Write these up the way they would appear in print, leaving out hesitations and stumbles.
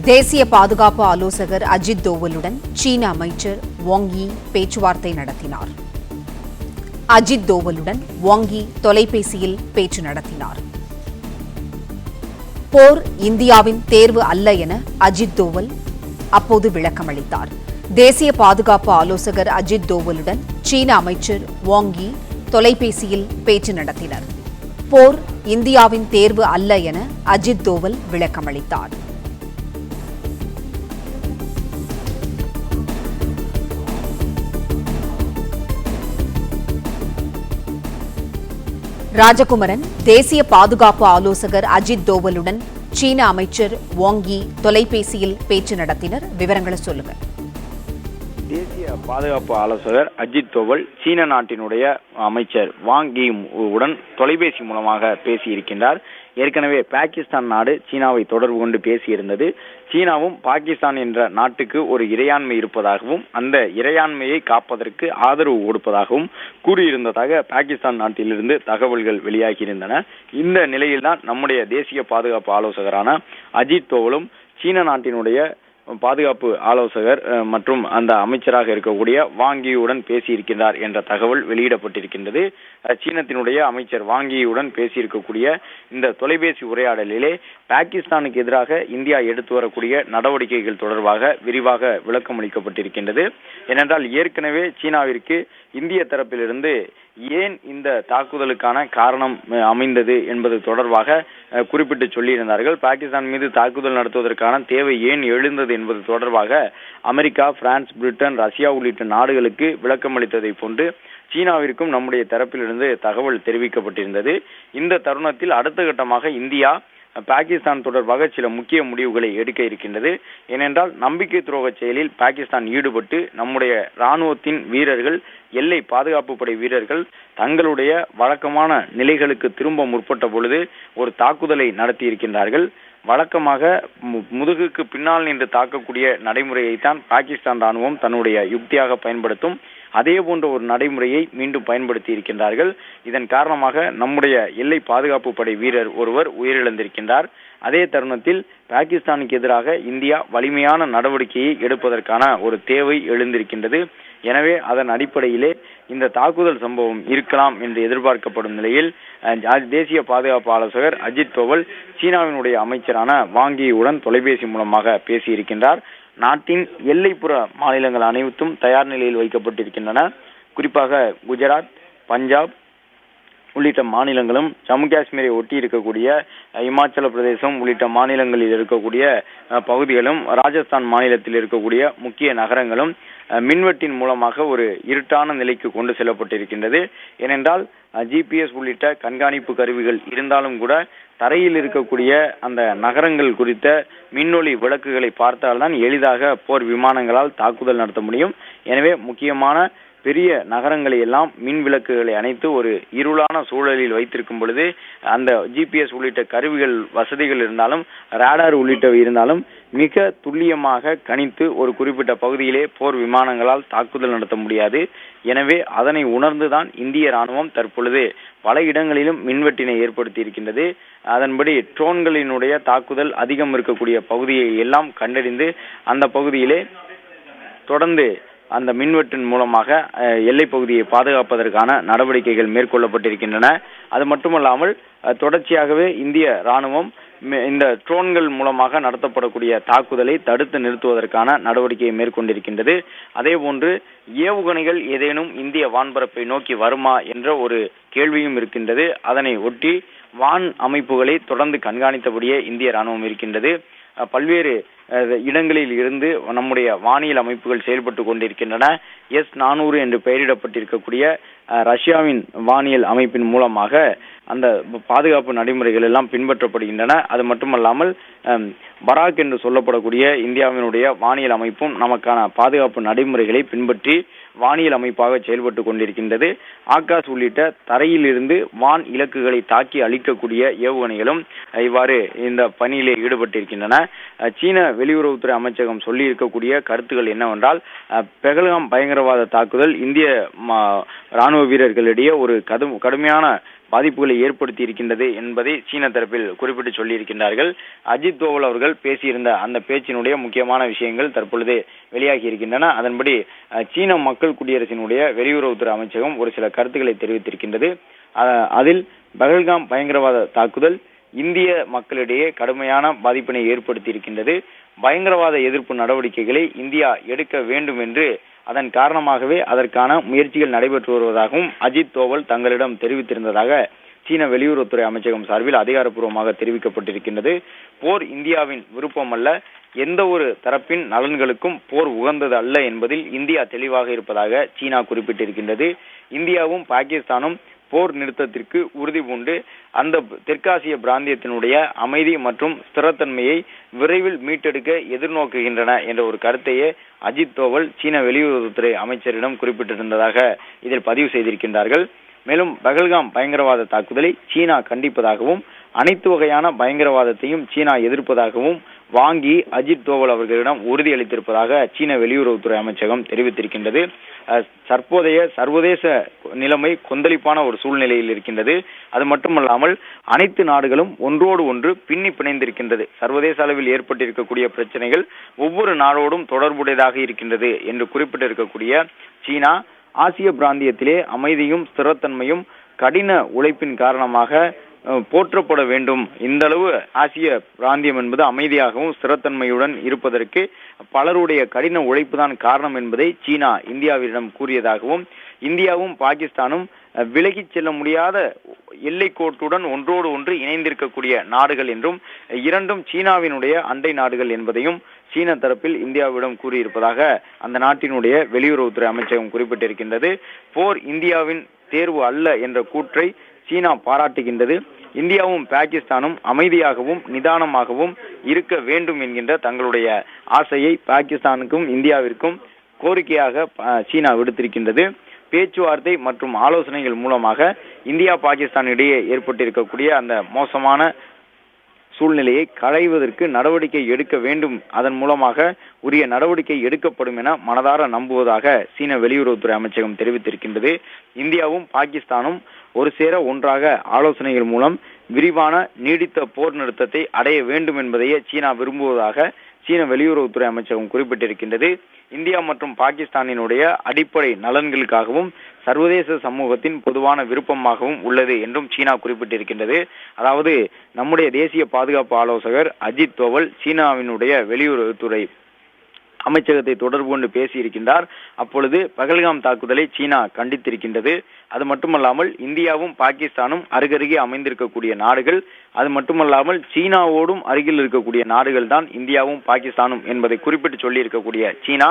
தேசிய பாதுகாப்பு ஆலோசகர் அஜித் தோவலுடன் சீன அமைச்சர் வாங் யி பேச்சுவார்த்தை நடத்தினார். அஜித் தோவலுடன் வாங் யி தொலைபேசியில் பேச்சு நடத்தினார். போர் இந்தியாவின் தேர்வு அல்ல என அஜித் தோவல் அப்போது விளக்கமளித்தார். தேசிய பாதுகாப்பு ஆலோசகர் அஜித் தோவலுடன் சீன அமைச்சர் வாங் யி தொலைபேசியில் பேச்சு நடத்தினர். போர் இந்தியாவின் தேர்வு அல்ல என அஜித் தோவல் விளக்கமளித்தார். ராஜகுமரன் தேசிய பாதுகாப்பு ஆலோசகர் அஜித் தோவலுடன் சீன அமைச்சர் வாங் யி தொலைபேசியில் பேச்சு நடத்தினர். விவரங்களை சொல்லுங்க. தேசிய பாதுகாப்பு ஆலோசகர் அஜித் தோவல் சீன நாட்டினுடைய அமைச்சர் வாங் யி உடன் தொலைபேசி மூலமாக பேசியிருக்கின்றார். ஏற்கனவே பாகிஸ்தான் நாடு சீனாவை தொடர்பு கொண்டு பேசியிருந்தது. சீனாவும் பாகிஸ்தான் என்ற நாட்டுக்கு ஒரு இறையாண்மை இருப்பதாகவும் அந்த இறையாண்மையை காப்பதற்கு ஆதரவு கொடுப்பதாகவும் கூறியிருந்ததாக பாகிஸ்தான் நாட்டிலிருந்து தகவல்கள் வெளியாகியிருந்தன. இந்த நிலையில்தான் நம்முடைய தேசிய பாதுகாப்பு ஆலோசகரான அஜித் தோவலும் சீன நாட்டினுடைய பாதுகாப்பு ஆலோசகர் மற்றும் அந்த அமைச்சராக இருக்கக்கூடிய வாங் யியுடன் பேசியிருக்கிறார் என்ற தகவல் வெளியிடப்பட்டிருக்கின்றது. சீனத்தினுடைய அமைச்சர் வாங் யியுடன் பேசியிருக்கக்கூடிய இந்த தொலைபேசி உரையாடலிலே பாகிஸ்தானுக்கு எதிராக இந்தியா எடுத்து வரக்கூடிய நடவடிக்கைகள் தொடர்பாக விரிவாக விளக்கம் அளிக்கப்பட்டிருக்கின்றது. ஏனென்றால் ஏற்கனவே சீனாவிற்கு இந்திய தரப்பிலிருந்து ஏன் இந்த தாக்குதலுக்கான காரணம் அமைந்தது என்பது தொடர்பாக குறிப்பிட்டு சொல்லியிருந்தார்கள். பாகிஸ்தான் மீது தாக்குதல் நடத்துவதற்கான தேவை ஏன் எழுந்தது என்பது தொடர்பாக அமெரிக்கா, பிரான்ஸ், பிரிட்டன், ரஷ்யா உள்ளிட்ட நாடுகளுக்கு விளக்கம் அளித்ததை போன்று சீனாவிற்கும் நம்முடைய தரப்பிலிருந்து தகவல் தெரிவிக்கப்பட்டிருந்தது. இந்த தருணத்தில் அடுத்த கட்டமாக இந்தியா பாகிஸ்தான் தொடர்பாக சில முக்கிய முடிவுகளை எடுக்க இருக்கின்றது. ஏனென்றால் நம்பிக்கை துரோக செயலில் பாகிஸ்தான் ஈடுபட்டு நம்முடைய ராணுவத்தின் வீரர்கள், எல்லை பாதுகாப்பு படை வீரர்கள் தங்களுடைய வழக்கமான நிலைகளுக்கு திரும்ப முற்பட்ட பொழுது ஒரு தாக்குதலை நடத்தி இருக்கின்றார்கள். வழக்கமாக முதுகுக்கு பின்னால் நின்று தாக்கக்கூடிய நடைமுறையைத்தான் பாகிஸ்தான் ராணுவம் தன்னுடைய யுக்தியாக பயன்படுத்தும். அதே போன்ற ஒரு நடைமுறையை மீண்டும் பயன்படுத்தி இருக்கின்றார்கள். இதன் காரணமாக நம்முடைய எல்லை பாதுகாப்பு படை வீரர் ஒருவர் உயிரிழந்திருக்கின்றார். அதே தருணத்தில் பாகிஸ்தானுக்கு எதிராக இந்தியா வலிமையான நடவடிக்கையை எடுப்பதற்கான ஒரு தேவை எழுந்திருக்கின்றது. எனவே அதன் அடிப்படையிலே இந்த தாக்குதல் சம்பவம் இருக்கலாம் என்று எதிர்பார்க்கப்படும் நிலையில் தேசிய பாதுகாப்பு ஆலோசகர் அஜித் தோவல் சீனாவினுடைய அமைச்சரான வாங் யியுடன் தொலைபேசி மூலமாக பேசியிருக்கின்றார். நாட்டின் எல்லைப்புற மாநிலங்கள் அனைத்தும் தயார் நிலையில் வைக்கப்பட்டிருக்கின்றன. குறிப்பாக குஜராத், பஞ்சாப் உள்ளிட்ட மாநிலங்களும், ஜம்மு காஷ்மீரை ஒட்டி இருக்கக்கூடிய இமாச்சல பிரதேசம் உள்ளிட்ட மாநிலங்களில் இருக்கக்கூடிய பகுதிகளும், ராஜஸ்தான் மாநிலத்தில் இருக்கக்கூடிய முக்கிய நகரங்களும் மின்வெட்டின் மூலமாக ஒரு இருட்டான நிலைக்கு கொண்டு செல்லப்பட்டிருக்கின்றது. ஏனென்றால் GPS உள்ளிட்ட கண்காணிப்பு கருவிகள் இருந்தாலும் கூட தரையில் இருக்கக்கூடிய அந்த நகரங்கள் குறித்த மின்னொளி விளக்குகளை பார்த்தால்தான் எளிதாக போர் விமானங்களால் தாக்குதல் நடத்த முடியும். எனவே முக்கியமான பெரிய நகரங்களை எல்லாம் மின் விளக்குகளை அணைத்து ஒரு இருளான சூழலில் வைத்திருக்கும் பொழுது அந்த GPS உள்ளிட்ட கருவிகள் வசதிகள் இருந்தாலும், ரேடார் உள்ளிட்டவை இருந்தாலும் மிக துல்லியமாக கணித்து ஒரு குறிப்பிட்ட பகுதியிலே போர் விமானங்களால் தாக்குதல் நடத்த முடியாது. எனவே அதனை உணர்ந்துதான் இந்திய ராணுவம் தற்பொழுது பல இடங்களிலும் மின்வெட்டினை ஏற்படுத்தி இருக்கின்றது. அதன்படி ட்ரோன்களினுடைய தாக்குதல் அதிகம் இருக்கக்கூடிய பகுதியை எல்லாம் கண்டறிந்து அந்த பகுதியிலே தொடர்ந்து அந்த மின்வெட்டின் மூலமாக எல்லை பகுதியை பாதுகாப்பதற்கான நடவடிக்கைகள் மேற்கொள்ளப்பட்டிருக்கின்றன. அது மட்டுமல்லாமல் தொடர்ச்சியாகவே இந்திய ராணுவம் இந்த ட்ரோன்கள் மூலமாக நடத்தப்படக்கூடிய தாக்குதலை தடுத்து நிறுத்துவதற்கான நடவடிக்கையை மேற்கொண்டிருக்கின்றது. அதே போன்று ஏவுகணைகள் ஏதேனும் இந்திய வான்பரப்பை நோக்கி வருமா என்ற ஒரு கேள்வியும் இருக்கின்றது. அதனை ஒட்டி வான் அமைப்புகளை தொடர்ந்து கண்காணித்தபடியே இந்திய ராணுவம் இருக்கின்றது. பல்வேறு இடங்களில் இருந்து நம்முடைய வானியல் அமைப்புகள் செயல்பட்டு கொண்டிருக்கின்றன. S-400 என்று பெயரிடப்பட்டிருக்கக்கூடிய ரஷ்யாவின் வானியல் அமைப்பின் மூலமாக அந்த பாதுகாப்பு நடைமுறைகள் எல்லாம் பின்பற்றப்படுகின்றன. அது மட்டுமல்லாமல் பராக் என்று சொல்லப்படக்கூடிய இந்தியாவினுடைய வானியல் அமைப்பும் நமக்கான பாதுகாப்பு நடைமுறைகளை பின்பற்றி வானியல் அமைப்பாக செயல்பட்டு கொண்டிருக்கின்றது. ஆகாஷ் உள்ளிட்ட தரையில் இருந்து வான் இலக்குகளை தாக்கி அழிக்கக்கூடிய ஏவுகணைகளும் இவ்வாறு இந்த பணியிலே ஈடுபட்டிருக்கின்றன. சீன வெளியுறவுத்துறை அமைச்சகம் சொல்லி இருக்கக்கூடிய கருத்துக்கள் என்னவென்றால், பெஹல்காம் பயங்கரவாத தாக்குதல் இந்திய ராணுவ வீரர்களிடையே ஒரு கடுமையான பாதிப்புகளை ஏற்படுத்தி இருக்கின்றது என்பதை சீன தரப்பில் குறிப்பிட்டு சொல்லியிருக்கின்றார்கள். அஜித் தோவல் அவர்கள் பேசியிருந்த அந்த பேச்சினுடைய முக்கியமான விஷயங்கள் தற்பொழுது வெளியாகி இருக்கின்றன. அதன்படி சீன மக்கள் குடியரசினுடைய வெளியுறவுத்துறை அமைச்சகம் ஒரு சில கருத்துக்களை தெரிவித்திருக்கின்றது. அதில் பஹல்காம் பயங்கரவாத தாக்குதல் இந்திய மக்களிடையே கடுமையான பாதிப்பினை ஏற்படுத்தி இருக்கின்றது. பயங்கரவாத எதிர்ப்பு நடவடிக்கைகளை இந்தியா எடுக்க வேண்டும் என்று அதன் காரணமாகவே அதற்கான முயற்சிகள் நடைபெற்று வருவதாகவும் அஜித் தோவல் தங்களிடம் தெரிவித்திருந்ததாக சீன வெளியுறவுத்துறை அமைச்சகம் சார்பில் அதிகாரப்பூர்வமாக தெரிவிக்கப்பட்டிருக்கின்றது. போர் இந்தியாவின் விருப்பம் அல்ல, எந்த ஒரு தரப்பின் நலன்களுக்கும் போர் உகந்தது அல்ல என்பதில் இந்தியா தெளிவாக இருப்பதாக சீனா குறிப்பிட்டிருக்கின்றது. இந்தியாவும் பாகிஸ்தானும் போர் நிறுத்தத்திற்கு உறுதி பூண்டு அந்த தெற்காசிய பிராந்தியத்தினுடைய அமைதி மற்றும் ஸ்திரத்தன்மையை விரைவில் மீட்டெடுக்க எதிர்நோக்குகின்றன என்ற ஒரு கருத்தையே அஜித் தோவல் சீன வெளியுறவுத்துறை அமைச்சரிடம் குறிப்பிட்டிருந்ததாக இதில் பதிவு செய்திருக்கின்றார்கள். மேலும் பஹல்காம் பயங்கரவாத தாக்குதலை சீனா கண்டிப்பதாகவும் அனைத்து வகையான பயங்கரவாதத்தையும் சீனா எதிர்ப்பதாகவும் வாங்கி அஜித் தோவல் அவர்களிடம் உறுதியளித்திருப்பதாக சீன வெளியுறவுத்துறை அமைச்சகம் தெரிவித்திருக்கின்றது. தற்போதைய சர்வதேச நிலைமை கொந்தளிப்பான ஒரு சூழ்நிலையில் இருக்கின்றது. அது மட்டுமல்லாமல் அனைத்து நாடுகளும் ஒன்றோடு ஒன்று பின்னி பிணைந்திருக்கின்றது. சர்வதேச அளவில் ஏற்பட்டிருக்கக்கூடிய பிரச்சனைகள் ஒவ்வொரு நாடோடும் தொடர்புடையதாக இருக்கின்றது என்று குறிப்பிட்டிருக்கக்கூடிய சீனா ஆசிய பிராந்தியத்திலே அமைதியும் ஸ்திரத்தன்மையும் கடின உழைப்பின் காரணமாக போற்றப்பட வேண்டும். இந்த அளவு ஆசிய பிராந்தியம் என்பது அமைதியாகவும் ஸ்திரத்தன்மையுடன் இருப்பதற்கு பலருடைய கடின உழைப்பு தான் காரணம் என்பதை சீனா இந்தியாவிடம் கூறியதாகவும் இந்தியாவும் பாகிஸ்தானும் விலகி செல்ல முடியாத எல்லை கோட்டுடன் ஒன்றோடு ஒன்று இணைந்திருக்கக்கூடிய நாடுகள் என்றும் இரண்டும் சீனாவினுடைய அண்டை நாடுகள் என்பதையும் சீன தரப்பில் இந்தியாவிடம் கூறியிருப்பதாக அந்த நாட்டினுடைய வெளியுறவுத்துறை அமைச்சகம் குறிப்பிட்டிருக்கின்றது. போர் இந்தியாவின் தேர்வு அல்ல என்ற கூற்றை சீனா பாராட்டுகின்றது. இந்தியாவும் பாகிஸ்தானும் அமைதியாகவும் நிதானமாகவும் இருக்க வேண்டும் என்கின்ற தங்களுடைய ஆசையை பாகிஸ்தானுக்கும் இந்தியாவிற்கும் கோரிக்கையாக சீனா விடுத்திருக்கின்றது. பேச்சுவார்த்தை மற்றும் ஆலோசனைகள் மூலமாக இந்தியா பாகிஸ்தான் இடையே ஏற்பட்டிருக்கக்கூடிய அந்த மோசமான சூழ்நிலையை களைவதற்கு நடவடிக்கை எடுக்க வேண்டும். அதன் மூலமாக உரிய நடவடிக்கை எடுக்கப்படும் என மனதார நம்புவதாக சீன வெளியுறவுத்துறை அமைச்சகம் தெரிவித்திருக்கின்றது. இந்தியாவும் பாகிஸ்தானும் ஒரு சேர ஒன்றாக ஆலோசனைகள் மூலம் விரிவான நீடித்த போர் நிறுத்தத்தை அடைய வேண்டும் என்பதையே சீனா விரும்புவதாக சீன வெளியுறவுத்துறை அமைச்சகம் குறிப்பிட்டிருக்கின்றது. இந்தியா மற்றும் பாகிஸ்தானினுடைய அடிப்படை நலன்களுக்காகவும் சர்வதேச சமூகத்தின் பொதுவான விருப்பமாகவும் உள்ளது என்றும் சீனா குறிப்பிட்டிருக்கின்றது. அதாவது நம்முடைய தேசிய பாதுகாப்பு ஆலோசகர் அஜித் தோவல் சீனாவினுடைய வெளியுறவுத்துறை அமைச்சகத்தை தொடர்பு கொண்டு பேசியிருக்கின்றார். அப்பொழுது பஹல்காம் தாக்குதலை சீனா கண்டித்திருக்கின்றது. அது மட்டுமல்லாமல் இந்தியாவும் பாகிஸ்தானும் அருகருகே அமைந்திருக்கக்கூடிய நாடுகள், அது மட்டுமல்லாமல் சீனாவோடும் அருகில் இருக்கக்கூடிய நாடுகள் தான் இந்தியாவும் பாகிஸ்தானும் என்பதை குறிப்பிட்டு சொல்லி இருக்கக்கூடிய சீனா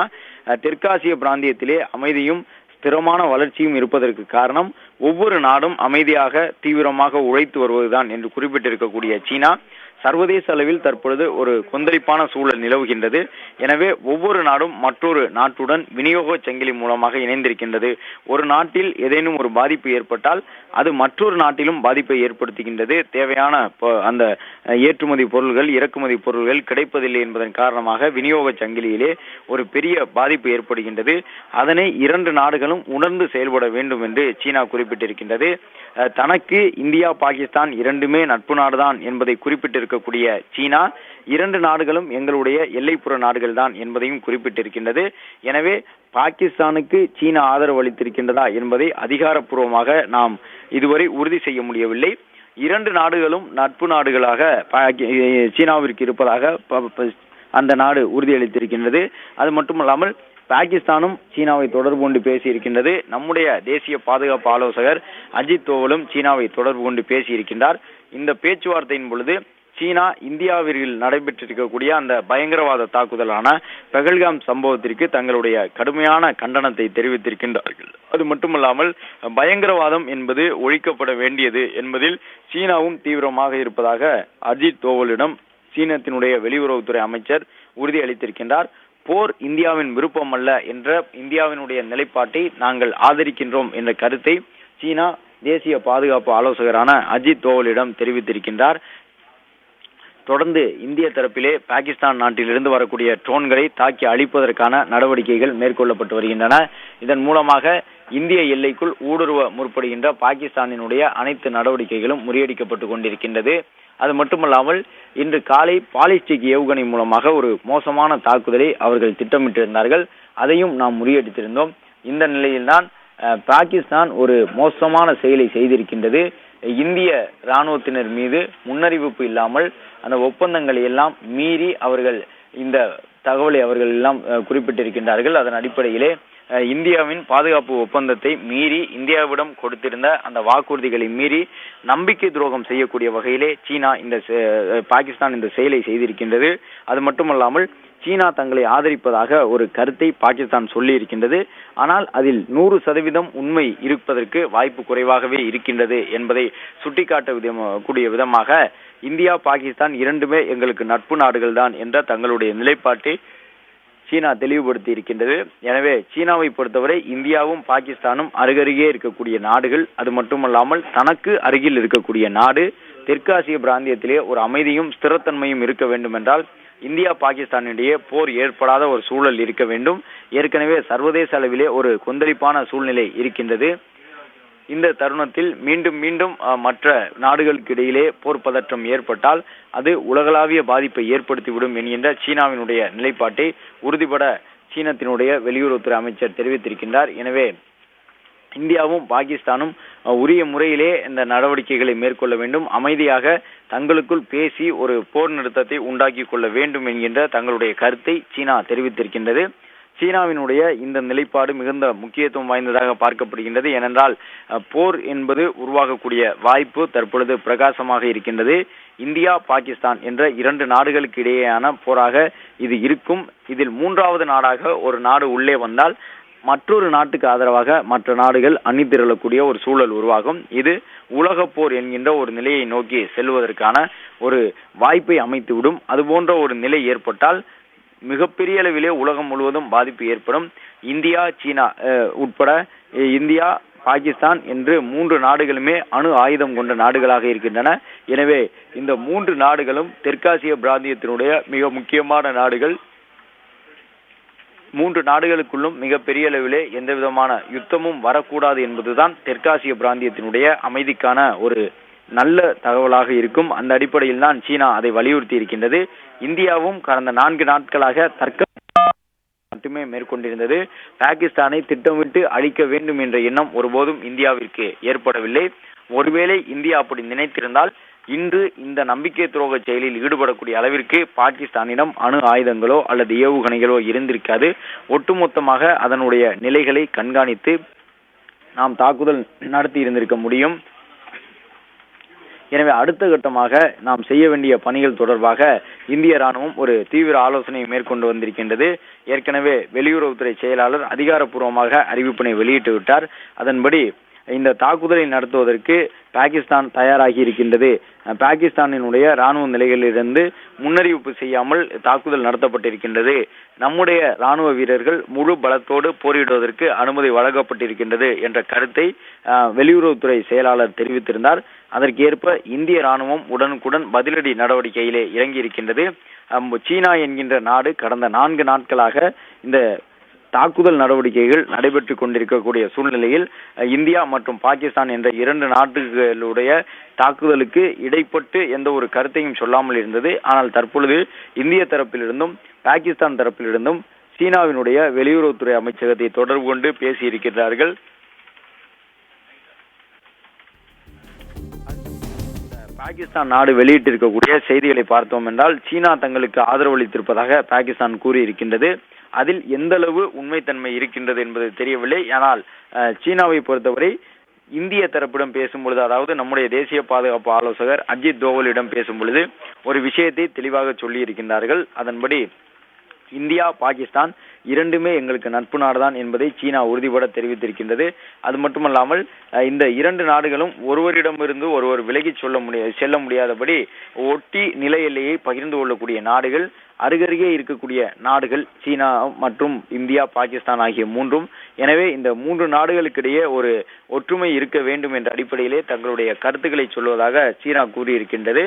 தெற்காசிய பிராந்தியத்திலே அமைதியும் ஸ்திரமான வளர்ச்சியும் இருப்பதற்கு காரணம் ஒவ்வொரு நாடும் அமைதியாக தீவிரமாக உழைத்து வருவதுதான் என்று குறிப்பிட்டிருக்கக்கூடிய சீனா சர்வதேச அளவில் தற்பொழுது ஒரு கொந்தளிப்பான சூழல் நிலவுகின்றது. எனவே ஒவ்வொரு நாடும் மற்றொரு நாட்டுடன் விநியோக சங்கிலி மூலமாக இணைந்திருக்கின்றது. ஒரு நாட்டில் ஏதேனும் ஒரு பாதிப்பு ஏற்பட்டால் அது மற்றொரு நாட்டிலும் பாதிப்பை ஏற்படுத்துகின்றது. தேவையான அந்த ஏற்றுமதி பொருள்கள் இறக்குமதி பொருள்கள் கிடைப்பதில்லை என்பதன் காரணமாக விநியோக சங்கிலியிலே ஒரு பெரிய பாதிப்பு ஏற்படுகின்றது. அதனை இரண்டு நாடுகளும் உணர்ந்து செயல்பட வேண்டும் என்று சீனா குறிப்பிட்டிருக்கின்றது. தனக்கு இந்தியா பாகிஸ்தான் இரண்டுமே நட்பு நாடுதான் என்பதை குறிப்பிட்டிருக்கக்கூடிய சீனா இரண்டு நாடுகளும் எங்களுடைய எல்லைப்புற நாடுகள் தான் என்பதையும் குறிப்பிட்டிருக்கின்றது. எனவே பாகிஸ்தானுக்கு சீனா ஆதரவு அளித்திருக்கின்றதா என்பதை அதிகாரப்பூர்வமாக நாம் இதுவரை உறுதி செய்ய முடியவில்லை. இரண்டு நாடுகளும் நட்பு நாடுகளாக சீனாவிற்கு இருப்பதாக அந்த நாடு உறுதியளித்திருக்கின்றது. அது மட்டுமல்லாமல் பாகிஸ்தானும் சீனாவை தொடர்பு கொண்டு பேசியிருக்கின்றது. நம்முடைய தேசிய பாதுகாப்பு ஆலோசகர் அஜித் தோவலும் சீனாவை தொடர்பு கொண்டு பேசியிருக்கின்றார். இந்த பேச்சுவார்த்தையின் பொழுது சீனா இந்தியாவில் நடைபெற்றிருக்கக்கூடிய அந்த பயங்கரவாத தாக்குதலான பஹல்காம் சம்பவத்திற்கு தங்களுடைய கடுமையான கண்டனத்தை தெரிவித்திருக்கின்றார்கள். அது மட்டுமல்லாமல் பயங்கரவாதம் என்பது ஒழிக்கப்பட வேண்டியது என்பதில் சீனாவும் தீவிரமாக இருப்பதாக அஜித் தோவலிடம் சீனத்தினுடைய வெளியுறவுத்துறை அமைச்சர் உறுதியளித்திருக்கின்றார். போர் இந்தியாவின் விருப்பம் அல்ல என்ற இந்தியாவினுடைய நிலைப்பாட்டை நாங்கள் ஆதரிக்கின்றோம் என்ற கருத்தை சீனா தேசிய பாதுகாப்பு ஆலோசகரான அஜித் தோவலிடம் தெரிவித்திருக்கின்றார். தொடர்ந்து இந்திய தரப்பிலே பாகிஸ்தான் நாட்டிலிருந்து வரக்கூடிய ட்ரோன்களை தாக்கி அழிப்பதற்கான நடவடிக்கைகள் மேற்கொள்ளப்பட்டு வருகின்றன. இதன் மூலமாக இந்திய எல்லைக்குள் ஊடுருவ முற்படுகின்ற பாகிஸ்தானினுடைய அனைத்து நடவடிக்கைகளும் முறியடிக்கப்பட்டு கொண்டிருக்கின்றது. அது மட்டுமல்லாமல் இன்று காலை பாலிஸ்டிக் ஏவுகணை மூலமாக ஒரு மோசமான தாக்குதலை அவர்கள் திட்டமிட்டிருந்தார்கள். அதையும் நாம் முறியடித்திருந்தோம். இந்த நிலையில்தான் பாகிஸ்தான் ஒரு மோசமான செயலை செய்திருக்கின்றது. இந்திய இராணுவத்தினர் மீது முன்னறிவிப்பு இல்லாமல் அந்த ஒப்பந்தங்களை எல்லாம் மீறி அவர்கள் இந்த தகவலை அவர்கள் எல்லாம் குறிப்பிட்டிருக்கின்றார்கள். அதன் அடிப்படையிலே இந்தியாவின் பாதுகாப்பு ஒப்பந்தத்தை மீறி இந்தியாவிடம் கொடுத்திருந்த அந்த வாக்குறுதிகளை மீறி நம்பிக்கை துரோகம் செய்யக்கூடிய வகையிலே பாகிஸ்தான் இந்த செயலை செய்திருக்கின்றது. அது மட்டுமல்லாமல் சீனா தங்களை ஆதரிப்பதாக ஒரு கருத்தை பாகிஸ்தான் சொல்லி இருக்கின்றது. ஆனால் அதில் 100% உண்மை இருப்பதற்கு வாய்ப்பு குறைவாகவே இருக்கின்றது என்பதை சுட்டிக்காட்டக்கூடிய விதமாக இந்தியா பாகிஸ்தான் இரண்டுமே எங்களுக்கு நட்பு நாடுகள் தான் என்ற தங்களுடைய நிலைப்பாட்டை சீனா தெளிவுபடுத்தி இருக்கின்றது. எனவே சீனாவை பொறுத்தவரை இந்தியாவும் பாகிஸ்தானும் அருகருகே இருக்கக்கூடிய நாடுகள். அது மட்டுமல்லாமல் தனக்கு அருகில் இருக்கக்கூடிய நாடு. தெற்காசிய பிராந்தியத்திலே ஒரு அமைதியும் ஸ்திரத்தன்மையும் இருக்க வேண்டும் என்றால் இந்தியா பாகிஸ்தானிடையே போர் ஏற்படாத ஒரு சூழல் இருக்க வேண்டும். ஏற்கனவே சர்வதேச அளவிலே ஒரு கொந்தளிப்பான சூழ்நிலை இருக்கின்றது. இந்த தருணத்தில் மீண்டும் மீண்டும் மற்ற நாடுகளுக்கு இடையிலே போர் பதற்றம் ஏற்பட்டால் அது உலகளாவிய பாதிப்பை ஏற்படுத்திவிடும் என்கின்ற சீனாவினுடைய நிலைப்பாட்டை உறுதிபட சீனத்தினுடைய வெளியுறவுத்துறை அமைச்சர் தெரிவித்திருக்கின்றார். எனவே இந்தியாவும் பாகிஸ்தானும் உரிய முறையிலே இந்த நடவடிக்கைகளை மேற்கொள்ள வேண்டும். அமைதியாக தங்களுக்குள் பேசி ஒரு போர் நிறுத்தத்தை உண்டாக்கி கொள்ள வேண்டும் என்கின்ற தங்களுடைய கருத்தை சீனா தெரிவித்திருக்கின்றது. சீனாவினுடைய இந்த நிலைப்பாடு மிகுந்த முக்கியத்துவம் வாய்ந்ததாக பார்க்கப்படுகின்றது. ஏனென்றால் போர் என்பது உருவாகக்கூடிய வாய்ப்பு தற்பொழுது பிரகாசமாக இருக்கின்றது. இந்தியா பாகிஸ்தான் என்ற இரண்டு நாடுகளுக்கு இடையேயான போராக இது இருக்கும். இதில் மூன்றாவது நாடாக ஒரு நாடு உள்ளே வந்தால் மற்றொரு நாட்டுக்கு ஆதரவாக மற்ற நாடுகள் அணிதிரளக்கூடிய ஒரு சூழல் உருவாகும். இது உலக போர் என்கின்ற ஒரு நிலையை நோக்கி செல்வதற்கான ஒரு வாய்ப்பை அமைத்துவிடும். அதுபோன்ற ஒரு நிலை ஏற்பட்டால் மிகப்பெரிய அளவிலே உலகம் முழுவதும் பாதிப்பு ஏற்படும். இந்தியா சீனா உட்பட இந்தியா பாகிஸ்தான் என்று மூன்று நாடுகளுமே அணு ஆயுதம் கொண்ட நாடுகளாக இருக்கின்றன. எனவே இந்த மூன்று நாடுகளும் தெற்காசிய பிராந்தியத்தினுடைய மிக முக்கியமான நாடுகள். மூன்று நாடுகளுக்குள்ளும் மிகப்பெரிய அளவிலே எந்த விதமான யுத்தமும் வரக்கூடாது என்பதுதான் தெற்காசிய பிராந்தியத்தினுடைய அமைதிக்கான ஒரு நல்ல தகவலாக இருக்கும். அந்த அடிப்படையில் தான் சீனா அதை வலியுறுத்தி இருக்கின்றது. இந்தியாவும் கடந்த 4 நாட்களாக மட்டுமே மேற்கொண்டிருந்தது. பாகிஸ்தானை திட்டமிட்டு அழிக்க வேண்டும் என்ற எண்ணம் ஒருபோதும் இந்தியாவிற்கு ஏற்படவில்லை. ஒருவேளை இந்தியா அப்படி நினைத்திருந்தால் இன்று இந்த நம்பிக்கை துரோக செயலில் ஈடுபடக்கூடிய அளவிற்கு பாகிஸ்தானிடம் அணு ஆயுதங்களோ அல்லது ஏவுகணைகளோ இருந்திருக்காது. ஒட்டுமொத்தமாக அதனுடைய நிலைகளை கண்காணித்து நாம் தாக்குதல் நடத்தி இருந்திருக்க முடியும். எனவே அடுத்த கட்டமாக நாம் செய்ய வேண்டிய பணிகள் தொடர்பாக இந்திய ராணுவம் ஒரு தீவிர ஆலோசனையை மேற்கொண்டு வந்திருக்கின்றது. ஏற்கனவே வெளியுறவுத்துறை செயலாளர் அதிகாரப்பூர்வமாக அறிவிப்பினை வெளியிட்டு விட்டார். அதன்படி இந்த தாக்குதலை நடத்துவதற்கு பாகிஸ்தான் தயாராகி இருக்கின்றது. பாகிஸ்தானினுடைய ராணுவ நிலைகளிலிருந்து முன்னறிவிப்பு செய்யாமல் தாக்குதல் நடத்தப்பட்டிருக்கின்றது. நம்முடைய ராணுவ வீரர்கள் முழு பலத்தோடு போரிடுவதற்கு அனுமதி வழங்கப்பட்டிருக்கின்றது என்ற கருத்தை வெளியுறவுத்துறை செயலாளர் தெரிவித்திருந்தார். அதற்கேற்ப இந்திய ராணுவம் உடனுக்குடன் பதிலடி நடவடிக்கையிலே இறங்கி இருக்கின்றது. சீனா என்கின்ற நாடு கடந்த 4 நாட்களாக இந்த தாக்குதல் நடவடிக்கைகள் நடைபெற்று கொண்டிருக்கக்கூடிய சூழ்நிலையில் இந்தியா மற்றும் பாகிஸ்தான் என்ற 2 நாடுகளுடைய தாக்குதலுக்கு இடைப்பட்டு எந்த ஒரு கருத்தையும் சொல்லாமல் இருந்தது. ஆனால் தற்பொழுது இந்திய தரப்பிலிருந்தும் பாகிஸ்தான் தரப்பிலிருந்தும் சீனாவினுடைய வெளியுறவுத்துறை அமைச்சகத்தை தொடர்பு கொண்டு பேசியிருக்கிறார்கள். பாகிஸ்தான் நாடு வெளியிட்டிருக்கக்கூடிய செய்திகளை பார்த்தோம் என்றால் சீனா தங்களுக்கு ஆதரவு அளித்திருப்பதாக பாகிஸ்தான் கூறியிருக்கின்றது. அதில் எந்த அளவு உண்மைத்தன்மை இருக்கின்றது என்பது தெரியவில்லை. ஆனால் சீனாவை பொறுத்தவரை இந்திய தரப்பிடம் பேசும் பொழுது, அதாவது நம்முடைய தேசிய பாதுகாப்பு ஆலோசகர் அஜித் தோவலிடம் பேசும் பொழுது ஒரு விஷயத்தை தெளிவாக சொல்லி இருக்கின்றார்கள். அதன்படி இந்தியா பாகிஸ்தான் இரண்டுமே எங்களுக்கு நட்பு நாடுதான் என்பதை சீனா உறுதிபட தெரிவித்திருக்கின்றது. அது மட்டுமல்லாமல் இந்த 2 நாடுகளும் ஒருவரிடமிருந்து ஒருவர் விலகி செல்ல முடியாதபடி ஒட்டி நில எல்லையை பகிர்ந்து கொள்ளக்கூடிய நாடுகள், அருகருகே இருக்கக்கூடிய நாடுகள் சீனா மற்றும் இந்தியா பாகிஸ்தான் ஆகிய மூன்றும். எனவே இந்த 3 நாடுகளுக்கிடையே ஒரு ஒற்றுமை இருக்க வேண்டும் என்ற அடிப்படையிலே தங்களுடைய கருத்துக்களை சொல்வதாக சீனா கூறியிருக்கின்றது.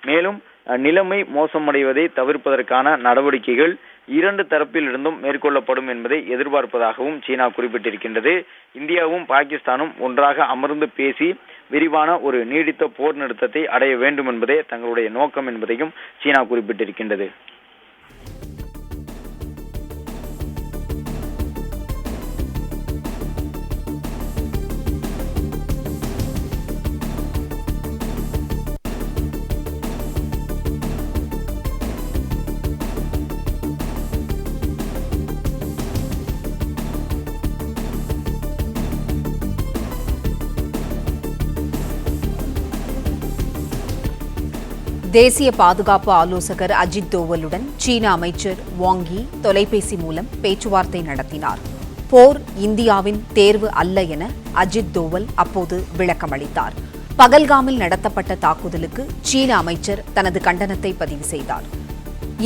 மேலும் நிலைமை மோசமடைவதை தவிர்ப்பதற்கான நடவடிக்கைகள் இரண்டு தரப்பிலிருந்தும் மேற்கொள்ளப்படும் என்பதை எதிர்பார்ப்பதாகவும் சீனா குறிப்பிட்டிருக்கின்றது. இந்தியாவும் பாகிஸ்தானும் ஒன்றாக அமர்ந்து பேசி விரிவான ஒரு நீடித்த போர் நிறுத்தத்தை அடைய வேண்டும் என்பதே தங்களுடைய நோக்கம் என்பதையும் சீனா குறிப்பிட்டிருக்கின்றது. தேசிய பாதுகாப்பு ஆலோசகர் அஜித் தோவலுடன் சீன அமைச்சர் வாங் யி தொலைபேசி மூலம் பேச்சுவார்த்தை நடத்தினார். போர் இந்தியாவின் தேர்வு அல்ல என அஜித் தோவல் அப்போது விளக்கமளித்தார். பகல்காமில் நடத்தப்பட்ட தாக்குதலுக்கு சீன அமைச்சர் தனது கண்டனத்தை பதிவு செய்தார்.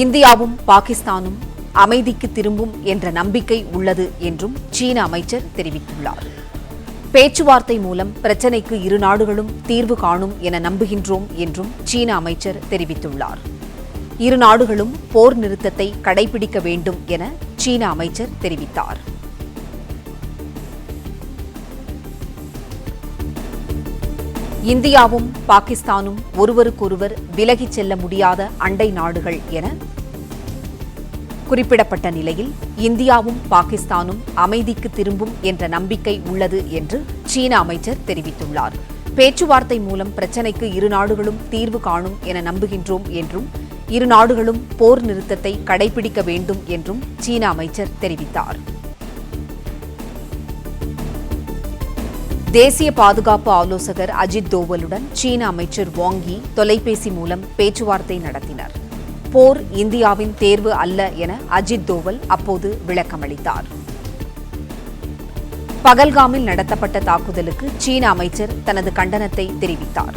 இந்தியாவும் பாகிஸ்தானும் அமைதிக்கு திரும்பும் என்ற நம்பிக்கை உள்ளது என்றும் சீன அமைச்சர் தெரிவித்துள்ளார். பேச்சுவார்த்தை மூலம் பிரச்சினைக்கு இரு நாடுகளும் தீர்வு காணும் என நம்புகின்றோம் என்றும் சீன அமைச்சர் தெரிவித்துள்ளார். இரு நாடுகளும் போர் நிறுத்தத்தை கடைபிடிக்க வேண்டும் என சீன அமைச்சர் தெரிவித்தார். இந்தியாவும் பாகிஸ்தானும் ஒருவருக்கொருவர் விலகிச் செல்ல முடியாத அண்டை நாடுகள் என குறிப்பிடப்பட்ட நிலையில் இந்தியாவும் பாகிஸ்தானும் அமைதிக்கு திரும்பும் என்ற நம்பிக்கை உள்ளது என்று சீன அமைச்சர் தெரிவித்துள்ளார். பேச்சுவார்த்தை மூலம் பிரச்சினைக்கு இரு நாடுகளும் தீர்வு காணும் என நம்புகின்றோம் என்றும் இரு நாடுகளும் போர் நிறுத்தத்தை கடைபிடிக்க வேண்டும் என்றும் சீன அமைச்சர் தெரிவித்தார். தேசிய பாதுகாப்பு ஆலோசகர் அஜித் தோவலுடன் சீன அமைச்சர் வாங் யி தொலைபேசி மூலம் பேச்சுவார்த்தை நடத்தினர். போர் இந்தியாவின் தேர்வு அல்ல என அஜித் தோவல் அப்போது விளக்கமளித்தார். பகல்காமில் நடத்தப்பட்ட தாக்குதலுக்கு சீன அமைச்சர் தனது கண்டனத்தை தெரிவித்தார்.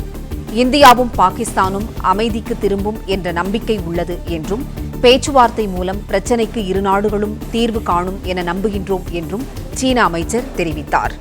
இந்தியாவும் பாகிஸ்தானும் அமைதிக்கு திரும்பும் என்ற நம்பிக்கை உள்ளது என்றும் பேச்சுவார்த்தை மூலம் பிரச்சினைக்கு இரு நாடுகளும் தீர்வு காணும் என நம்புகின்றோம் என்றும் சீன அமைச்சர் தெரிவித்தார்.